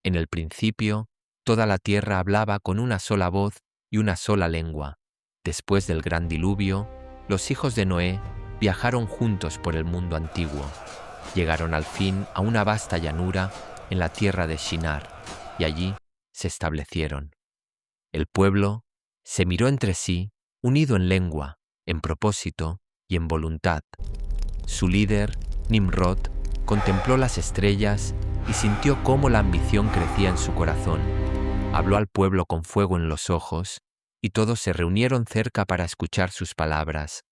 En el principio, toda la tierra hablaba con una sola voz y una sola lengua. Después del gran diluvio, los hijos de Noé viajaron juntos por el mundo antiguo. Llegaron al fin a una vasta llanura en la tierra de Shinar, y allí se establecieron. El pueblo se miró entre sí, unido en lengua, en propósito y en voluntad. Su líder, Nimrod, contempló las estrellas y sintió cómo la ambición crecía en su corazón. Habló al pueblo con fuego en los ojos, y todos se reunieron cerca para escuchar sus palabras.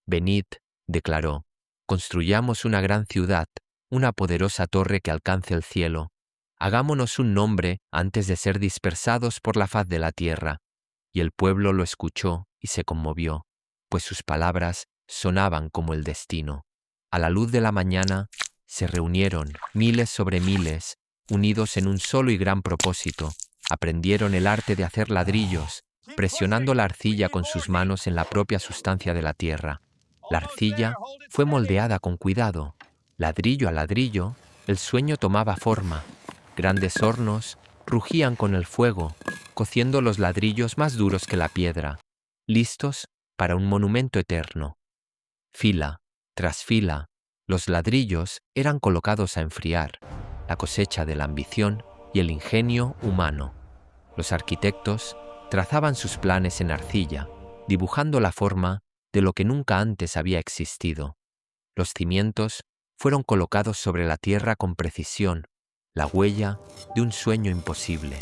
Venid, declaró, construyamos una gran ciudad, una poderosa torre que alcance el cielo. Hagámonos un nombre antes de ser dispersados por la faz de la tierra. Y el pueblo lo escuchó y se conmovió, pues sus palabras sonaban como el destino. A la luz de la mañana se reunieron miles sobre miles, unidos en un solo y gran propósito. Aprendieron el arte de hacer ladrillos, presionando la arcilla con sus manos en la propia sustancia de la tierra. La arcilla fue moldeada con cuidado. Ladrillo a ladrillo, el sueño tomaba forma. Grandes hornos rugían con el fuego, cociendo los ladrillos más duros que la piedra, listos para un monumento eterno. Fila tras fila, los ladrillos eran colocados a enfriar, la cosecha de la ambición y el ingenio humano. Los arquitectos trazaban sus planes en arcilla, dibujando la forma de lo que nunca antes había existido. Los cimientos fueron colocados sobre la tierra con precisión, la huella de un sueño imposible.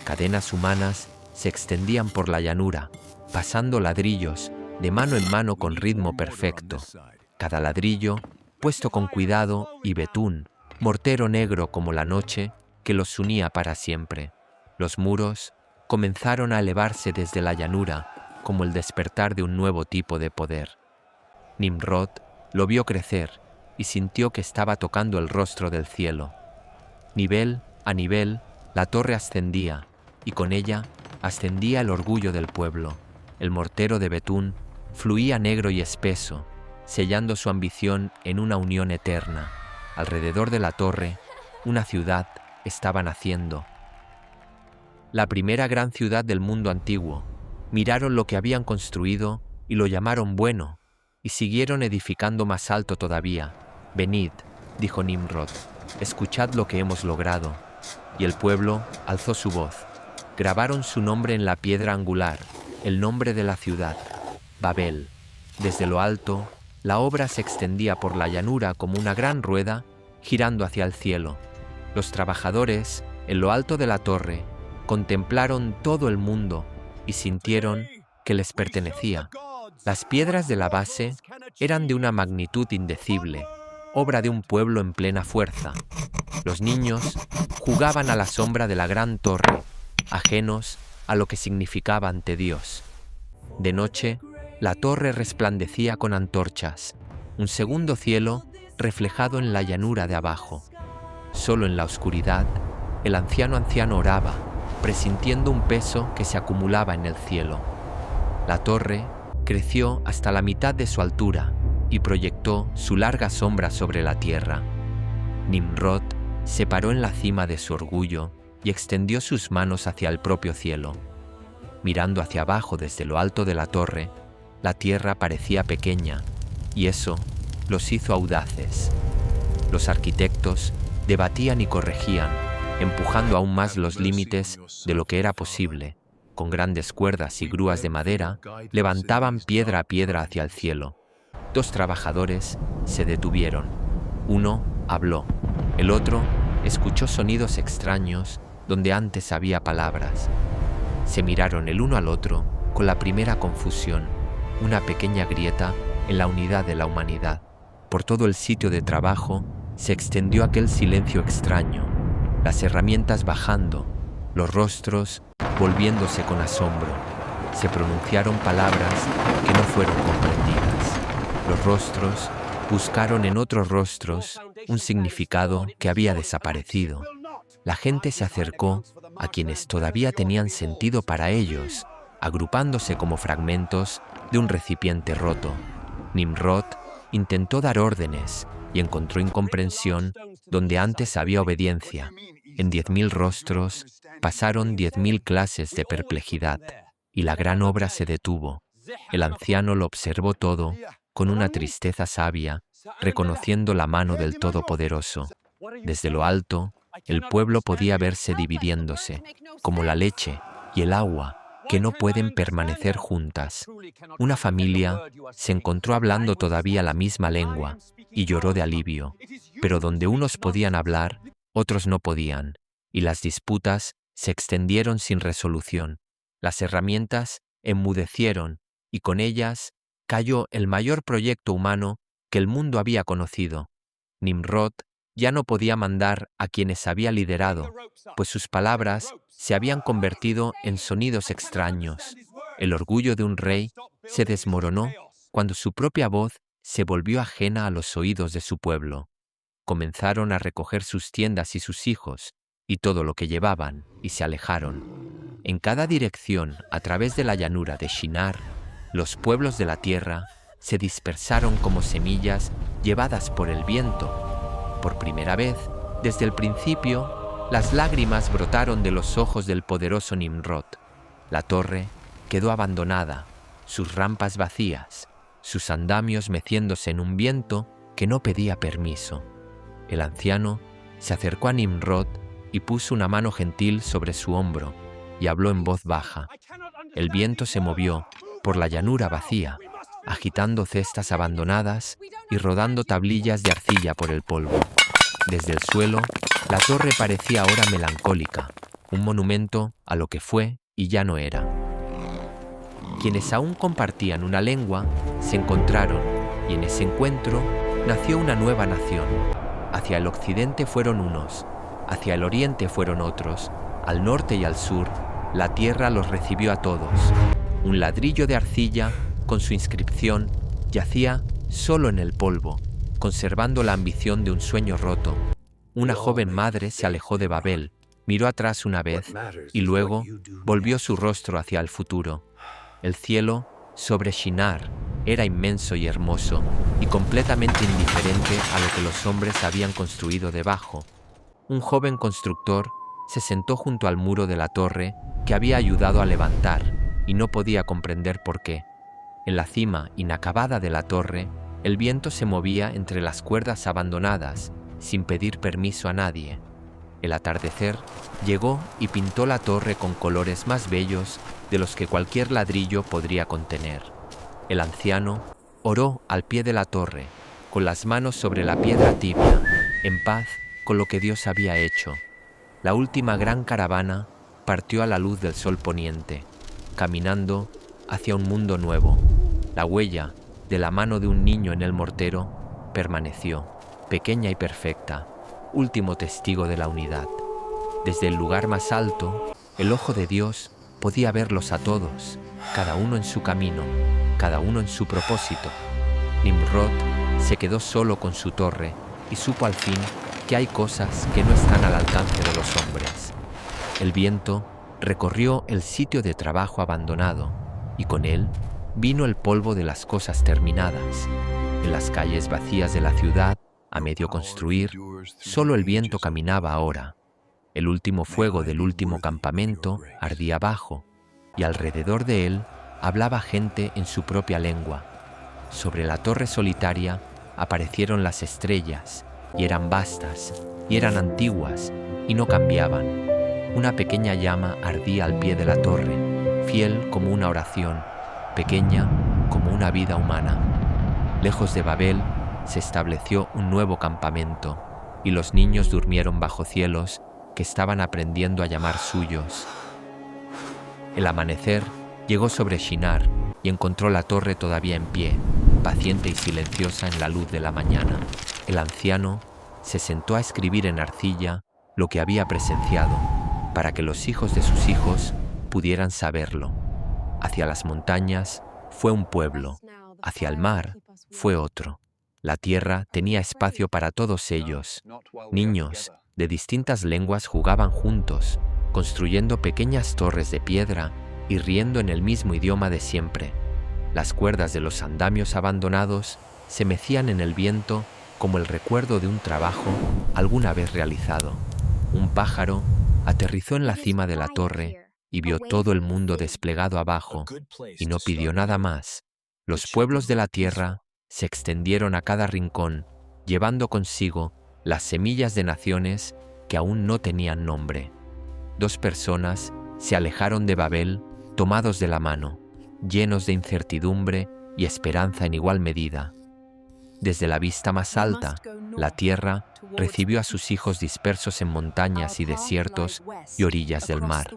Cadenas humanas se extendían por la llanura, pasando ladrillos de mano en mano con ritmo perfecto. Cada ladrillo, puesto con cuidado, y betún, mortero negro como la noche, que los unía para siempre. Los muros comenzaron a elevarse desde la llanura, como el despertar de un nuevo tipo de poder. Nimrod lo vio crecer y sintió que estaba tocando el rostro del cielo. Nivel a nivel, la torre ascendía, y con ella ascendía el orgullo del pueblo. El mortero de betún fluía negro y espeso, sellando su ambición en una unión eterna. Alrededor de la torre, una ciudad estaba naciendo. La primera gran ciudad del mundo antiguo. Miraron lo que habían construido y lo llamaron bueno, y siguieron edificando más alto todavía. Venid, dijo Nimrod, escuchad lo que hemos logrado. Y el pueblo alzó su voz. Grabaron su nombre en la piedra angular, el nombre de la ciudad, Babel. Desde lo alto, la obra se extendía por la llanura como una gran rueda, girando hacia el cielo. Los trabajadores, en lo alto de la torre, contemplaron todo el mundo y sintieron que les pertenecía. Las piedras de la base eran de una magnitud indecible, obra de un pueblo en plena fuerza. Los niños jugaban a la sombra de la gran torre, ajenos a lo que significaba ante Dios. De noche, la torre resplandecía con antorchas, un segundo cielo reflejado en la llanura de abajo. Solo en la oscuridad, el anciano oraba, presintiendo un peso que se acumulaba en el cielo. La torre creció hasta la mitad de su altura y proyectó su larga sombra sobre la tierra. Nimrod se paró en la cima de su orgullo y extendió sus manos hacia el propio cielo. Mirando hacia abajo desde lo alto de la torre, la tierra parecía pequeña, y eso los hizo audaces. Los arquitectos debatían y corregían, empujando aún más los límites de lo que era posible. Con grandes cuerdas y grúas de madera, levantaban piedra a piedra hacia el cielo. Dos trabajadores se detuvieron. Uno habló, el otro escuchó sonidos extraños donde antes había palabras. Se miraron el uno al otro con la primera confusión, una pequeña grieta en la unidad de la humanidad. Por todo el sitio de trabajo se extendió aquel silencio extraño, las herramientas bajando, los rostros volviéndose con asombro. Se pronunciaron palabras que no fueron comprendidas. Los rostros buscaron en otros rostros un significado que había desaparecido. La gente se acercó a quienes todavía tenían sentido para ellos, agrupándose como fragmentos de un recipiente roto. Nimrod intentó dar órdenes y encontró incomprensión donde antes había obediencia. En 10.000 rostros pasaron 10.000 clases de perplejidad, y la gran obra se detuvo. El anciano lo observó todo con una tristeza sabia, reconociendo la mano del Todopoderoso. Desde lo alto, el pueblo podía verse dividiéndose, como la leche y el agua, que no pueden permanecer juntas. Una familia se encontró hablando todavía la misma lengua y lloró de alivio, pero donde unos podían hablar, otros no podían, y las disputas se extendieron sin resolución. Las herramientas enmudecieron y con ellas cayó el mayor proyecto humano que el mundo había conocido. Nimrod ya no podía mandar a quienes había liderado, pues sus palabras se habían convertido en sonidos extraños. El orgullo de un rey se desmoronó cuando su propia voz se volvió ajena a los oídos de su pueblo. Comenzaron a recoger sus tiendas y sus hijos, y todo lo que llevaban, y se alejaron. En cada dirección, a través de la llanura de Shinar, los pueblos de la tierra se dispersaron como semillas llevadas por el viento. Por primera vez, desde el principio, las lágrimas brotaron de los ojos del poderoso Nimrod. La torre quedó abandonada, sus rampas vacías, sus andamios meciéndose en un viento que no pedía permiso. El anciano se acercó a Nimrod y puso una mano gentil sobre su hombro y habló en voz baja. El viento se movió por la llanura vacía, agitando cestas abandonadas y rodando tablillas de arcilla por el polvo. Desde el suelo, la torre parecía ahora melancólica, un monumento a lo que fue y ya no era. Quienes aún compartían una lengua se encontraron, y en ese encuentro nació una nueva nación. Hacia el occidente fueron unos, hacia el oriente fueron otros, al norte y al sur, la tierra los recibió a todos. Un ladrillo de arcilla, con su inscripción, yacía solo en el polvo, conservando la ambición de un sueño roto. Una joven madre se alejó de Babel, miró atrás una vez y luego volvió su rostro hacia el futuro. El cielo sobre Shinar era inmenso y hermoso y completamente indiferente a lo que los hombres habían construido debajo. Un joven constructor se sentó junto al muro de la torre que había ayudado a levantar y no podía comprender por qué. En la cima inacabada de la torre, el viento se movía entre las cuerdas abandonadas, sin pedir permiso a nadie. El atardecer llegó y pintó la torre con colores más bellos de los que cualquier ladrillo podría contener. El anciano oró al pie de la torre, con las manos sobre la piedra tibia, en paz con lo que Dios había hecho. La última gran caravana partió a la luz del sol poniente, caminando hacia un mundo nuevo. La huella de la mano de un niño en el mortero permaneció, pequeña y perfecta, último testigo de la unidad. Desde el lugar más alto, el ojo de Dios podía verlos a todos, cada uno en su camino, cada uno en su propósito. Nimrod se quedó solo con su torre y supo al fin que hay cosas que no están al alcance de los hombres. El viento recorrió el sitio de trabajo abandonado y con él vino el polvo de las cosas terminadas. En las calles vacías de la ciudad, a medio construir, solo el viento caminaba ahora. El último fuego del último campamento ardía abajo y alrededor de él hablaba gente en su propia lengua. Sobre la torre solitaria aparecieron las estrellas y eran vastas y eran antiguas y no cambiaban. Una pequeña llama ardía al pie de la torre, fiel como una oración, pequeña como una vida humana. Lejos de Babel se estableció un nuevo campamento y los niños durmieron bajo cielos que estaban aprendiendo a llamar suyos. El amanecer llegó sobre Shinar y encontró la torre todavía en pie, paciente y silenciosa en la luz de la mañana. El anciano se sentó a escribir en arcilla lo que había presenciado, para que los hijos de sus hijos pudieran saberlo. Hacia las montañas fue un pueblo, hacia el mar fue otro. La tierra tenía espacio para todos ellos. Niños de distintas lenguas jugaban juntos, construyendo pequeñas torres de piedra y riendo en el mismo idioma de siempre. Las cuerdas de los andamios abandonados se mecían en el viento como el recuerdo de un trabajo alguna vez realizado. Un pájaro aterrizó en la cima de la torre y vio todo el mundo desplegado abajo y no pidió nada más. Los pueblos de la tierra se extendieron a cada rincón, llevando consigo las semillas de naciones que aún no tenían nombre. 2 personas se alejaron de Babel tomados de la mano, llenos de incertidumbre y esperanza en igual medida. Desde la vista más alta, la tierra recibió a sus hijos dispersos en montañas y desiertos y orillas del mar.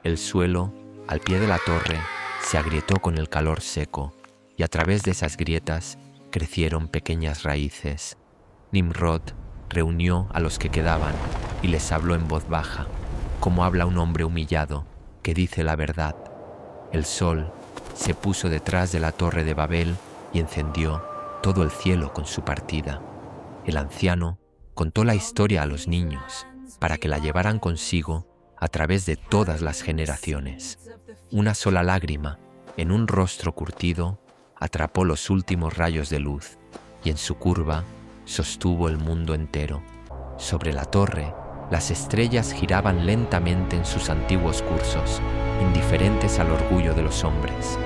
El suelo, al pie de la torre, se agrietó con el calor seco, y a través de esas grietas crecieron pequeñas raíces. Nimrod reunió a los que quedaban y les habló en voz baja, como habla un hombre humillado que dice la verdad. El sol se puso detrás de la torre de Babel y encendió todo el cielo con su partida. El anciano contó la historia a los niños para que la llevaran consigo a través de todas las generaciones. Una sola lágrima en un rostro curtido atrapó los últimos rayos de luz y en su curva sostuvo el mundo entero. Sobre la torre, las estrellas giraban lentamente en sus antiguos cursos, indiferentes al orgullo de los hombres.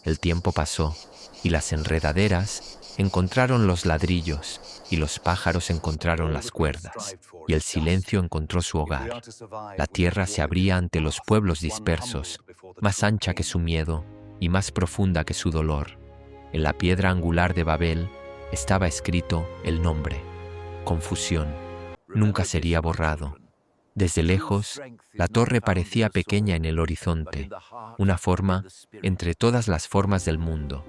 El tiempo pasó y las enredaderas encontraron los ladrillos y los pájaros encontraron las cuerdas, y el silencio encontró su hogar. La tierra se abría ante los pueblos dispersos, más ancha que su miedo y más profunda que su dolor. En la piedra angular de Babel estaba escrito el nombre, Confusión. Nunca sería borrado. Desde lejos, la torre parecía pequeña en el horizonte, una forma entre todas las formas del mundo.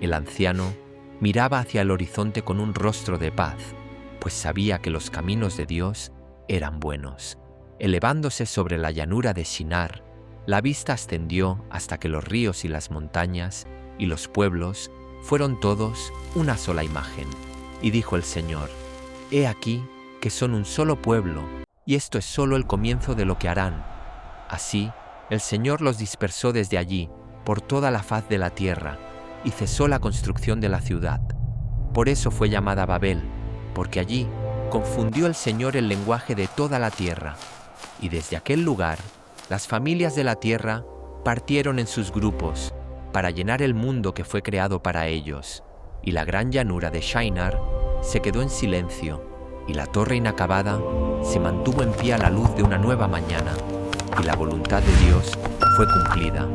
El anciano miraba hacia el horizonte con un rostro de paz, pues sabía que los caminos de Dios eran buenos. Elevándose sobre la llanura de Shinar, la vista ascendió hasta que los ríos y las montañas y los pueblos fueron todos una sola imagen. Y dijo el Señor: He aquí que son un solo pueblo, y esto es solo el comienzo de lo que harán. Así, el Señor los dispersó desde allí, por toda la faz de la tierra, y cesó la construcción de la ciudad. Por eso fue llamada Babel, porque allí confundió el Señor el lenguaje de toda la tierra. Y desde aquel lugar, las familias de la tierra partieron en sus grupos, para llenar el mundo que fue creado para ellos. Y la gran llanura de Shinar se quedó en silencio, y la torre inacabada se mantuvo en pie a la luz de una nueva mañana, y la voluntad de Dios fue cumplida.